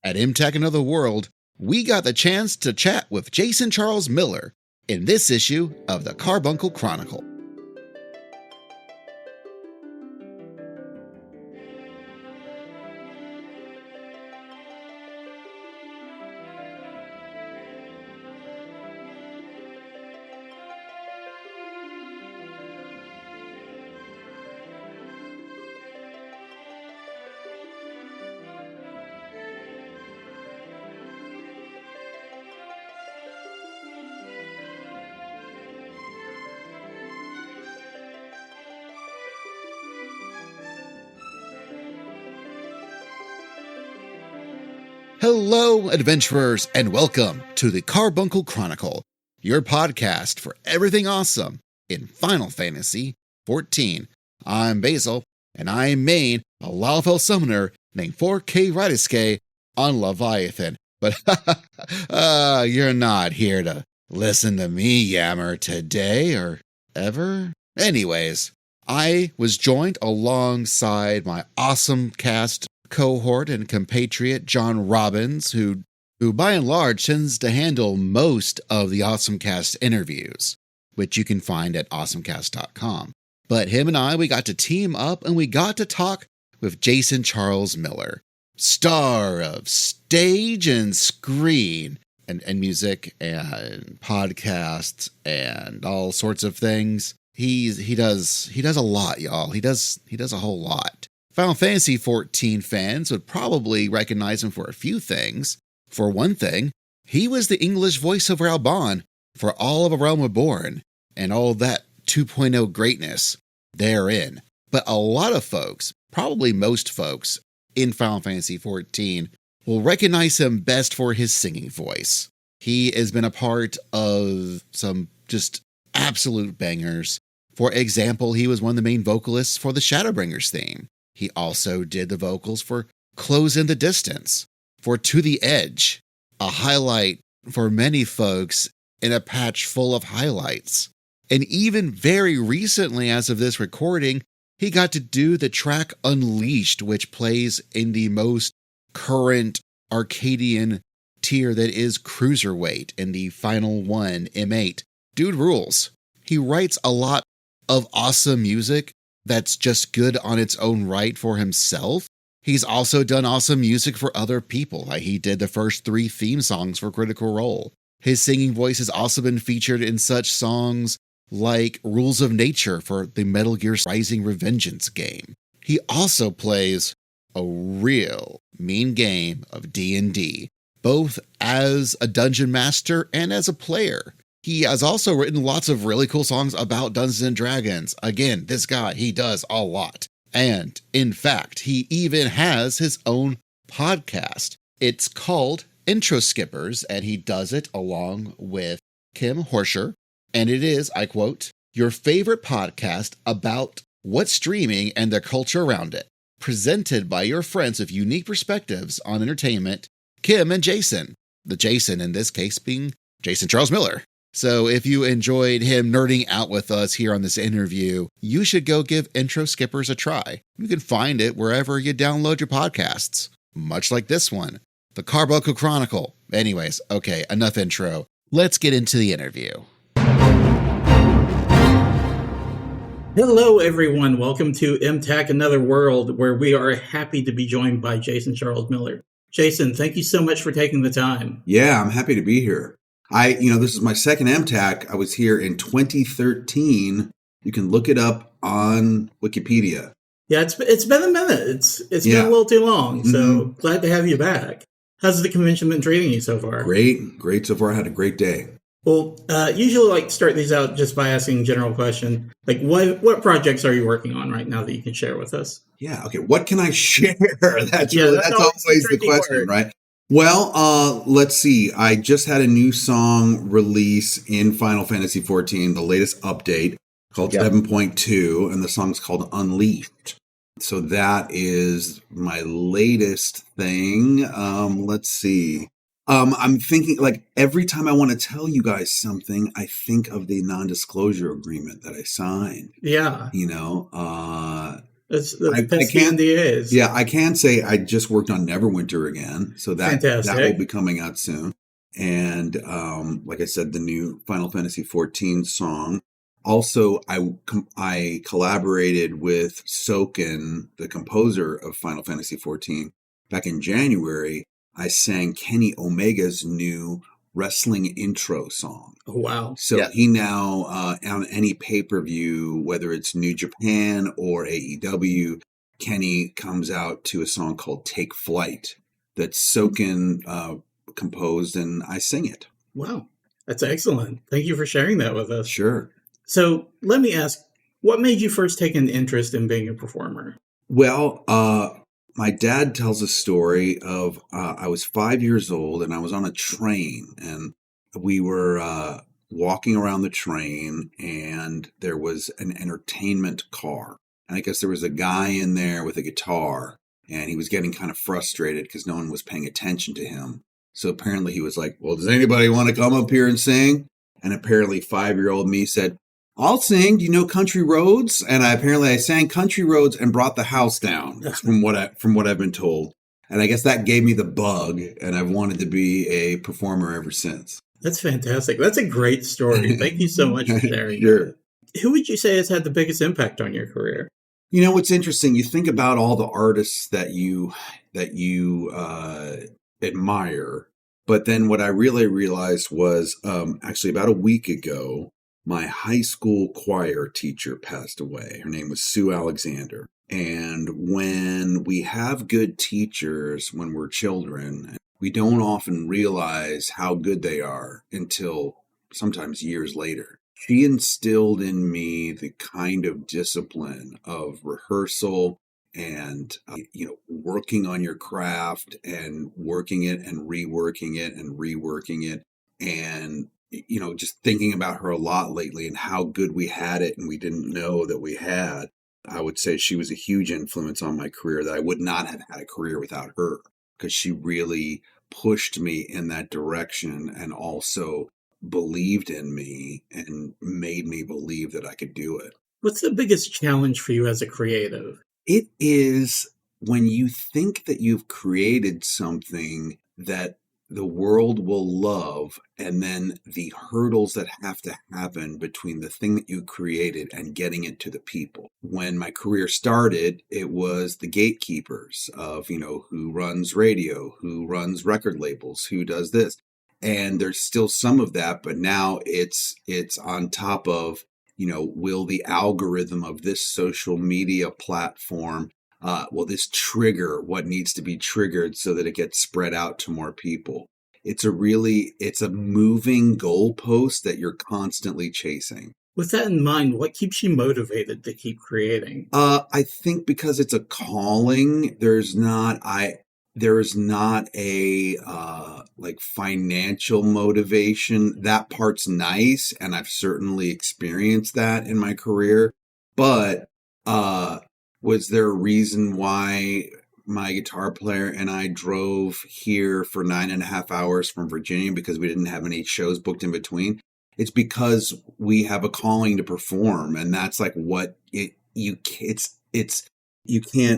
at MTAC Another World, we got the chance to chat with Jason Charles Miller in this issue of the Carbuncle Chronicle. Hello, adventurers, and welcome to the Carbuncle Chronicle, your podcast for everything awesome in Final Fantasy XIV. I'm Basil, and I main a Lalfell summoner named 4K Rydiske on Leviathan. But you're not here to listen to me yammer today or ever. Anyways, I was joined alongside my awesome cast cohort and compatriot John Robbins, who by and large tends to handle most of the AwesomeCast interviews, which you can find at awesomecast.com. But him and I, we got to team up and we got to talk with Jason Charles Miller, star of stage and screen and music and podcasts and all sorts of things. He does a lot, y'all. He does a whole lot. Final Fantasy XIV fans would probably recognize him for a few things. For one thing, he was the English voice of Raubahn for all of A Realm Reborn and all that 2.0 greatness therein. But a lot of folks, probably most folks in Final Fantasy XIV, will recognize him best for his singing voice. He has been a part of some just absolute bangers. For example, he was one of the main vocalists for the Shadowbringers theme. He also did the vocals for Close in the Distance, for To the Edge, a highlight for many folks in a patch full of highlights. And even very recently, as of this recording, he got to do the track Unleashed, which plays in the most current Arcadian tier that is Cruiserweight in the final one, M8. Dude rules. He writes a lot of awesome music that's just good on its own right for himself. He's also done awesome music for other people, like he did the first 3 theme songs for Critical Role. His singing voice has also been featured in such songs like Rules of Nature for the Metal Gear Rising Revengeance game. He also plays a real mean game of D&D, both as a dungeon master and as a player. He has also written lots of really cool songs about Dungeons & Dragons. Again, this guy, he does a lot. And, in fact, he even has his own podcast. It's called Intro Skippers, and he does it along with Kim Horscher. And it is, I quote, your favorite podcast about what's streaming and the culture around it, presented by your friends with unique perspectives on entertainment, Kim and Jason. The Jason, in this case, being Jason Charles Miller. So if you enjoyed him nerding out with us here on this interview, you should go give Intro Skippers a try. You can find it wherever you download your podcasts, much like this one, the Carbuncle Chronicle. Anyways, okay, enough intro. Let's get into the interview. Hello, everyone. Welcome to MTAC Another World, where we are happy to be joined by Jason Charles Miller. Jason, thank you so much for taking the time. Yeah, I'm happy to be here. This is my second MTAC. I was here in 2013. You can look it up on Wikipedia. Yeah, it's been a minute. It's been a little too long. So glad to have you back. How's the convention been treating you so far? Great so far. I had a great day. Well, usually like to start these out just by asking a general question. Like, what projects are you working on right now that you can share with us? Yeah, okay. What can I share? That's always the question, right? Well, let's see. I just had a new song release in Final Fantasy XIV, the latest update called 7.2, and the song's called Unleashed. So that is my latest thing. Let's see. I'm thinking, like, every time I want to tell you guys something, I think of the non-disclosure agreement that I signed. Yeah. That's the NDAs. Yeah, I can say I just worked on Neverwinter again, so that will be coming out soon. And like I said, the new Final Fantasy XIV song. Also, I collaborated with Soken, the composer of Final Fantasy XIV, back in January. I sang Kenny Omega's new wrestling intro song. Oh, wow. So he now, on any pay-per-view, whether it's New Japan or AEW, Kenny comes out to a song called Take Flight that Soken composed, and I sing it. Wow. That's excellent. Thank you for sharing that with us. Sure. So let me ask, what made you first take an interest in being a performer? Well, my dad tells a story of I was 5 years old and I was on a train, and we were walking around the train, and there was an entertainment car. And I guess there was a guy in there with a guitar, and he was getting kind of frustrated because no one was paying attention to him. So apparently he was like, well, does anybody want to come up here and sing? And apparently 5-year-old me said, I'll sing. Do you know Country Roads? And I sang Country Roads and brought the house down from what I've been told. And I guess that gave me the bug, and I've wanted to be a performer ever since. That's fantastic. That's a great story. Thank you so much for sharing. Sure. Who would you say has had the biggest impact on your career? You know, what's interesting, you think about all the artists that you admire, but then what I really realized was actually about a week ago, my high school choir teacher passed away. Her name was Sue Alexander. And when we have good teachers when we're children, we don't often realize how good they are until sometimes years later. She instilled in me the kind of discipline of rehearsal and, working on your craft and working it and reworking it and reworking it. And just thinking about her a lot lately and how good we had it and we didn't know that we had. I would say she was a huge influence on my career, that I would not have had a career without her, because she really pushed me in that direction and also believed in me and made me believe that I could do it. What's the biggest challenge for you as a creative? It is when you think that you've created something that the world will love, and then the hurdles that have to happen between the thing that you created and getting it to the people. When my career started, it was the gatekeepers of, who runs radio, who runs record labels, who does this. And there's still some of that, but now it's on top of, will the algorithm of this social media platform will this trigger what needs to be triggered so that it gets spread out to more people? It's a moving goalpost that you're constantly chasing. With that in mind, what keeps you motivated to keep creating? I think because it's a calling, there's not a financial motivation. That part's nice, and I've certainly experienced that in my career. But was there a reason why my guitar player and I drove here for 9.5 hours from Virginia because we didn't have any shows booked in between? It's because we have a calling to perform, and that's like you can't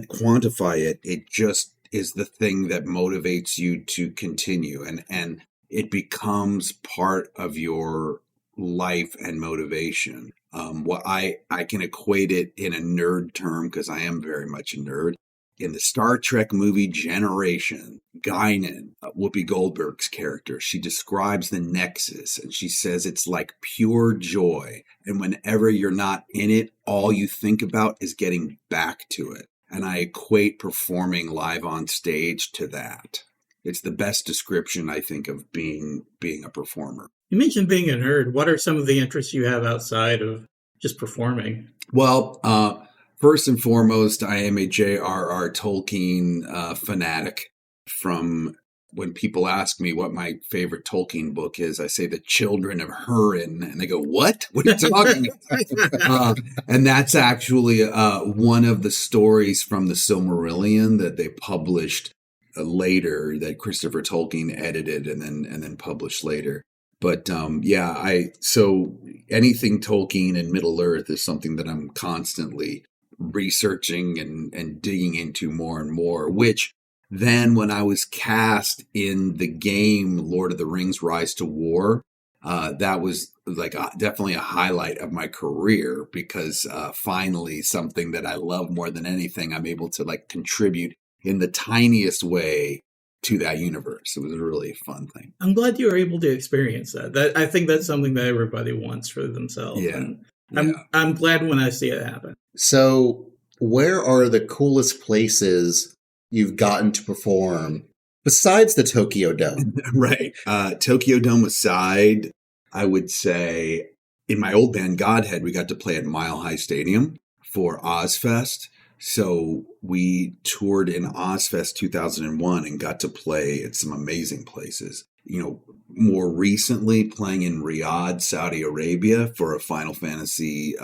quantify it. It just is the thing that motivates you to continue, and it becomes part of your life and motivation. What I can equate it in a nerd term, because I am very much a nerd. In the Star Trek movie Generation, Guinan, Whoopi Goldberg's character, she describes the Nexus, and she says it's like pure joy. And whenever you're not in it, all you think about is getting back to it. And I equate performing live on stage to that. It's the best description, I think, of being a performer. You mentioned being a nerd. What are some of the interests you have outside of just performing? Well, first and foremost, I am a J.R.R. Tolkien fanatic. From when people ask me what my favorite Tolkien book is, I say The Children of Húrin, and they go, "What? What are you talking about?" And that's actually one of the stories from the Silmarillion that they published later, that Christopher Tolkien edited and then published later. But so anything Tolkien and Middle Earth is something that I'm constantly researching and digging into more and more, which then when I was cast in the game Lord of the Rings Rise to War, that was like definitely a highlight of my career, because finally something that I love more than anything, I'm able to like contribute in the tiniest way to that universe. It was a really fun thing. I'm glad you were able to experience that. I think that's something that everybody wants for themselves. Yeah. And I'm glad when I see it happen. So where are the coolest places you've gotten to perform besides the Tokyo Dome? Right. Tokyo Dome aside, I would say in my old band Godhead, we got to play at Mile High Stadium for Ozfest. So we toured in Ozfest 2001 and got to play at some amazing places. You know, more recently playing in Riyadh, Saudi Arabia for a Final Fantasy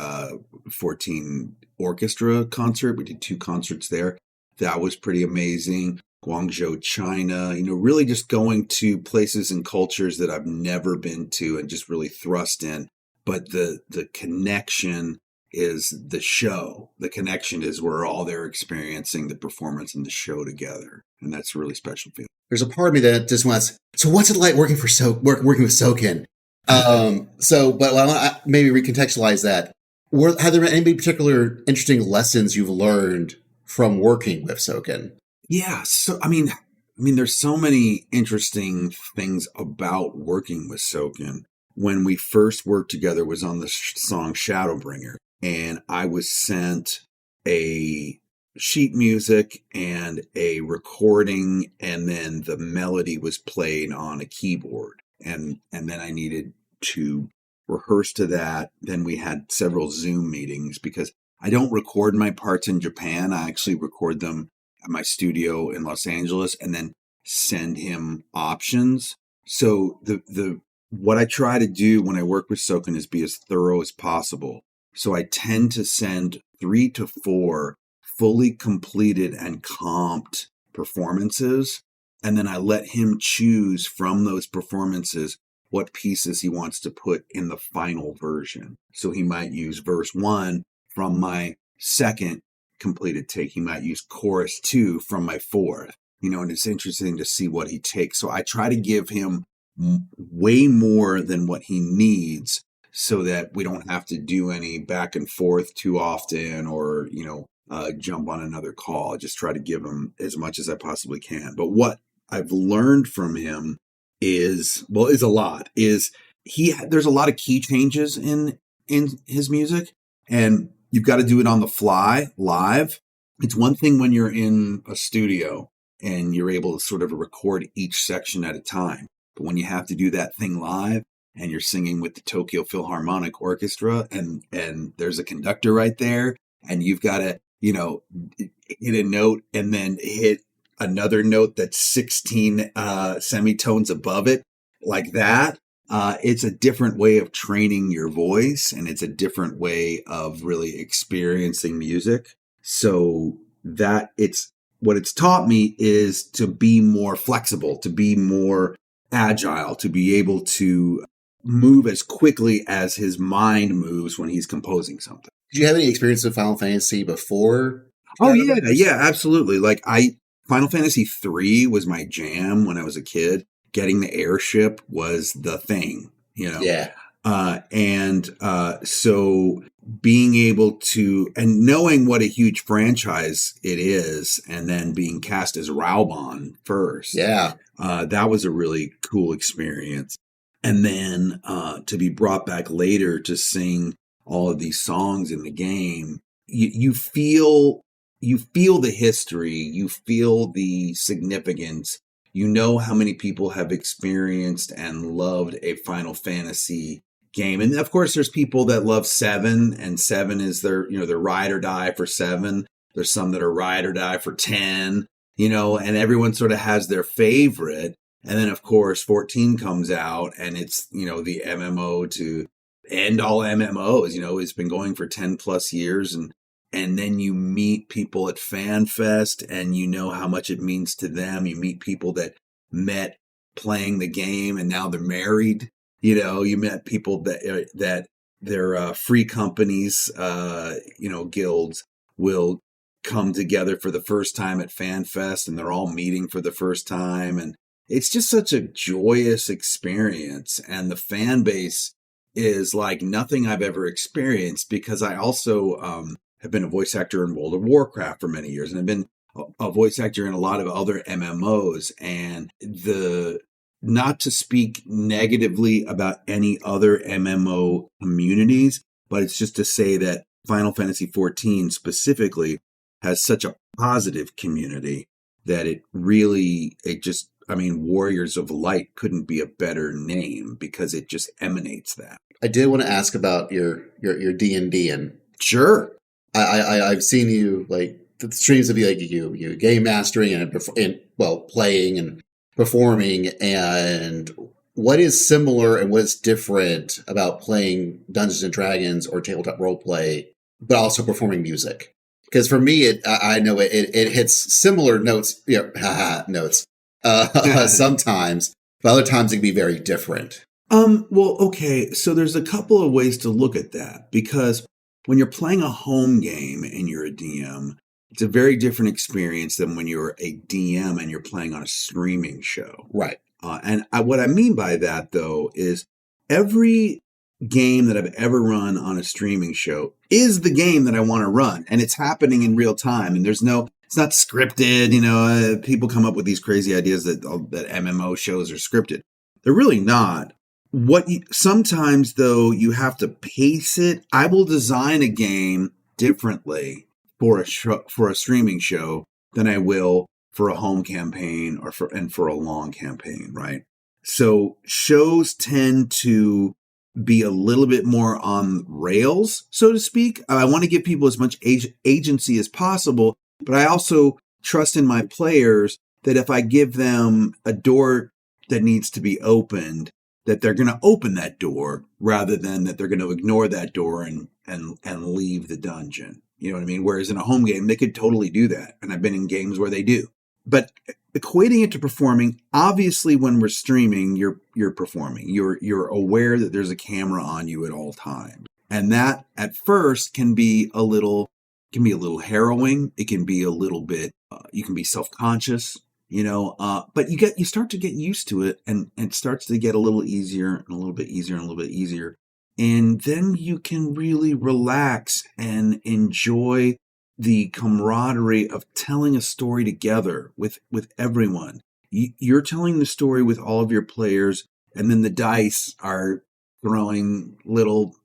14 orchestra concert. We did 2 concerts there. That was pretty amazing. Guangzhou, China, you know, really just going to places and cultures that I've never been to and just really thrust in. But the connection is the show. The connection is we're all there experiencing the performance and the show together. And that's a really special feeling. There's a part of me that just wants, so what's it like working with Soken? But I want to maybe recontextualize that. Have there been any particular interesting lessons you've learned from working with Soken? Yeah. So, I mean, there's so many interesting things about working with Soken. When we first worked together was on the song Shadowbringer, and I was sent a sheet music and a recording, and then the melody was played on a keyboard, and then I needed to rehearse to that. Then we had several Zoom meetings because I don't record my parts in Japan. I actually record them at my studio in Los Angeles and then send him options. So what I try to do when I work with Soken is be as thorough as possible. So I tend to send 3 to 4 fully completed and comped performances. And then I let him choose from those performances what pieces he wants to put in the final version. So he might use verse 1 from my second completed take. He might use chorus 2 from my fourth, you know, and it's interesting to see what he takes. So I try to give him way more than what he needs so that we don't have to do any back and forth too often or, you know, jump on another call. I just try to give him as much as I possibly can. But what I've learned from him is a lot. There's a lot of key changes in his music, and you've got to do it on the fly live. It's one thing when you're in a studio and you're able to sort of record each section at a time. But when you have to do that thing live and you're singing with the Tokyo Philharmonic Orchestra and there's a conductor right there and you've got to, you know, hit a note and then hit another note that's 16 semitones above it like that. It's a different way of training your voice, and it's a different way of really experiencing music. So what it's taught me is to be more flexible, to be more agile, to be able to move as quickly as his mind moves when he's composing something. Did you have any experience with Final Fantasy before? Oh, yeah, absolutely. Like Final Fantasy 3 was my jam when I was a kid. Getting the airship was the thing, you know? Yeah. So being able to, and knowing what a huge franchise it is, and then being cast as Raubahn first. Yeah. That was a really cool experience. And then to be brought back later to sing all of these songs in the game, you feel the history, you feel the significance. You know how many people have experienced and loved a Final Fantasy game. And of course, there's people that love 7, and 7 is their ride or die for 7. There's some that are ride or die for 10, you know, and everyone sort of has their favorite. And then, of course, 14 comes out and it's, you know, the MMO to end all MMOs, you know, it's been going for 10 plus years. And then you meet people at FanFest and you know how much it means to them. You meet people that met playing the game and now they're married. You know, you met people that they're free companies, you know, guilds, will come together for the first time at FanFest, and they're all meeting for the first time. And it's just such a joyous experience. And the fan base is like nothing I've ever experienced, because I also have been a voice actor in World of Warcraft for many years, and I've been a voice actor in a lot of other MMOs. And not to speak negatively about any other MMO communities, but it's just to say that Final Fantasy XIV specifically has such a positive community that Warriors of Light couldn't be a better name, because it just emanates that. I did want to ask about your D&D, and sure, I've seen you, like, the streams of you game mastering and playing and performing. And what is similar and what is different about playing Dungeons and Dragons or tabletop role play, but also performing music? Because for me, I know it hits similar notes, notes sometimes, but other times it can be very different. Okay. So there's a couple of ways to look at that, because when you're playing a home game and you're a DM, it's a very different experience than when you're a DM and you're playing on a streaming show. Right. What I mean by that, though, is every game that I've ever run on a streaming show is the game that I want to run, and it's happening in real time. And it's not scripted. People come up with these crazy ideas that MMO shows are scripted. They're really not. Sometimes, though, you have to pace it. I will design a game differently for a streaming show than I will for a home campaign or for a long campaign, right? So shows tend to be a little bit more on rails, so to speak. I want to give people as much agency as possible, but I also trust in my players that if I give them a door that needs to be opened, that they're going to open that door rather than that they're going to ignore that door and leave the dungeon. You know what I mean? Whereas in a home game, they could totally do that. And I've been in games where they do. But equating it to performing, obviously when we're streaming, you're performing. You're aware that there's a camera on you at all times. And that at first can be a little harrowing. It can be a little bit, you can be self-conscious, but you start to get used to it, and it starts to get a little easier and a little bit easier and a little bit easier. And then you can really relax and enjoy the camaraderie of telling a story together with everyone. You're telling the story with all of your players, and then the dice are throwing little,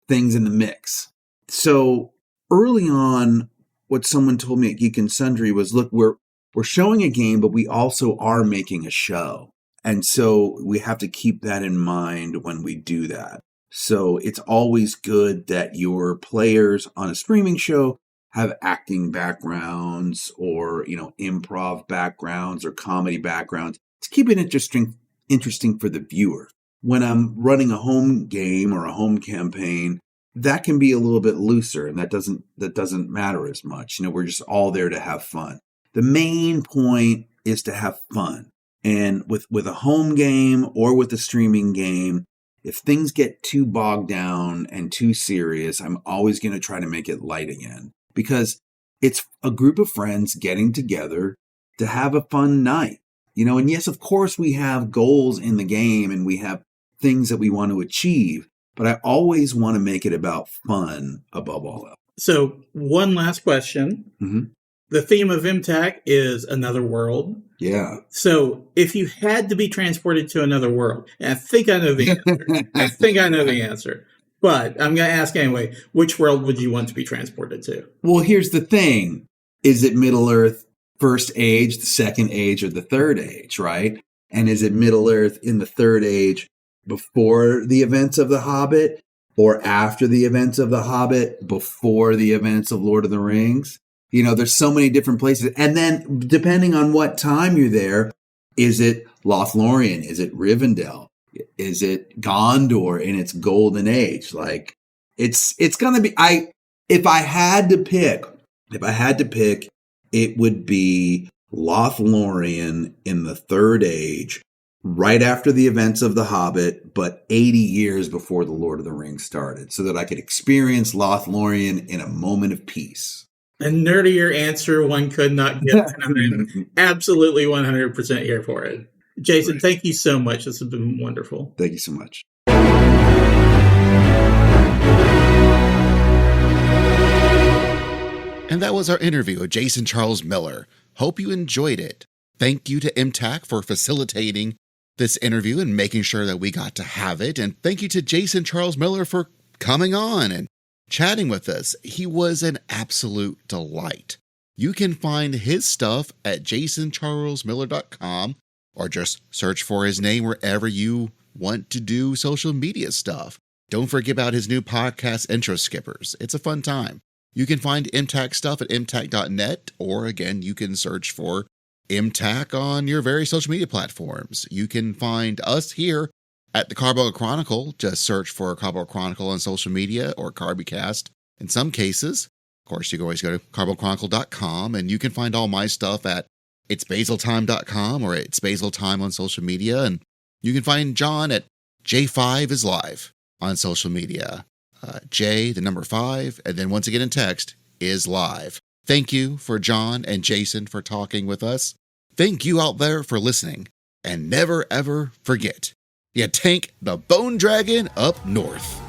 things in the mix. So early on, what someone told me at Geek and Sundry was, look, we're showing a game, but we also are making a show. And so we have to keep that in mind when we do that. So it's always good that your players on a streaming show have acting backgrounds or, improv backgrounds or comedy backgrounds to keep it interesting for the viewer. When I'm running a home game or a home campaign, that can be a little bit looser, and that doesn't matter as much. We're just all there to have fun. The main point is to have fun. And with a home game or with a streaming game, if things get too bogged down and too serious, I'm always going to try to make it light again, because it's a group of friends getting together to have a fun night. And yes, of course, we have goals in the game and we have things that we want to achieve, but I always want to make it about fun above all else. So one last question. Mm-hmm. The theme of MTAC is Another World. Yeah. So if you had to be transported to another world, and I think I know the answer. But I'm going to ask anyway, which world would you want to be transported to? Well, here's the thing. Is it Middle Earth First Age, the Second Age, or the Third Age, right? And is it Middle Earth in the Third Age before the events of The Hobbit, or after the events of The Hobbit, before the events of Lord of the Rings? There's so many different places. And then depending on what time you're there, is it Lothlorien? Is it Rivendell? Is it Gondor in its golden age? Like it's going to be, if I had to pick, it would be Lothlorien in the Third Age, right after the events of The Hobbit, but 80 years before the Lord of the Rings started, so that I could experience Lothlorien in a moment of peace. A nerdier answer one could not get. And I'm absolutely 100% here for it. Jason, Thank you so much. This has been wonderful. Thank you so much. And that was our interview with Jason Charles Miller. Hope you enjoyed it. Thank you to MTAC for facilitating this interview and making sure that we got to have it. And thank you to Jason Charles Miller for coming on and chatting with us. He was an absolute delight. You can find his stuff at jasoncharlesmiller.com or just search for his name wherever you want to do social media stuff. Don't forget about his new podcast, Intro Skippers. It's a fun time. You can find MTAC stuff at mtac.net, or again, you can search for MTAC on your various social media platforms. You can find us here at the Carbuncle Chronicle. Just search for Carbuncle Chronicle on social media or CarbyCast in some cases. Of course, you can always go to carbunclechronicle.com, and you can find all my stuff at itsbasiltime.com or It's Basil Time on social media. And you can find John at J5 is Live on social media. J, the number 5, and then once again in text, is live. Thank you for John and Jason for talking with us. Thank you out there for listening. And never ever forget, you tank the Bone Dragon up north.